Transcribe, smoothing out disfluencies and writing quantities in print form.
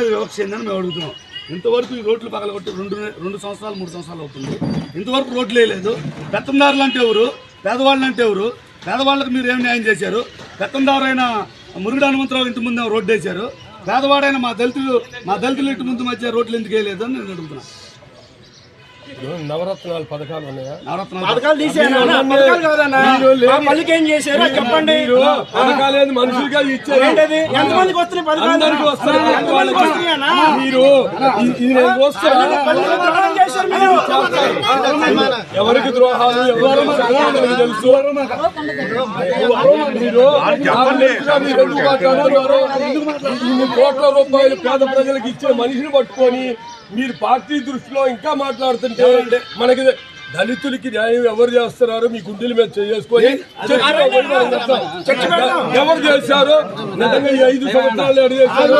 వివక్ష ఏందని మేము అడుగుతున్నాం. ఇంతవరకు ఈ రోడ్లు పగలగొట్టి రెండు సంవత్సరాలు 3 సంవత్సరాలు అవుతుంది. ఇంతవరకు రోడ్లు వేయలేదు. పెత్తందారులు అంటే ఎవరు, పేదవాళ్ళు అంటే ఎవరు? పేదవాళ్ళకి మీరు ఏం న్యాయం చేశారు? పెత్తందారైన మురుగుడు హనుమంతరావు ఇంటి ముందు రోడ్డు వేశారు. పేదవాడైన మా దళితులు ఇంటి ముందు మధ్య రోడ్లు ఎందుకు వేయలేదు అని నేను అడుగుతున్నాను. నవరత్నాలు పథకాలు ఉన్నాయా? పథకాలు ఏం చేశారు చెప్పండి. పథకాలు మనుషులుగా ఇచ్చారు. ఎంతమందికి వస్తున్నాయి పథకాలు? మీరు ఎవరికి ద్రోహాలు తెలుసు. మీరు ఇన్ని కోట్ల రూపాయలు పేద ప్రజలకు ఇచ్చే మనిషిని పట్టుకొని మీరు పార్టీ దృష్టిలో ఇంకా మాట్లాడుతుంటే మనకి దళితులకి న్యాయం ఎవరు చేస్తున్నారు? మీ గుండెల మీద చేసుకొని ఎవరు చేశారు? నిజంగా ఈ 5 సంవత్సరాలు ఎవరు చేశారు?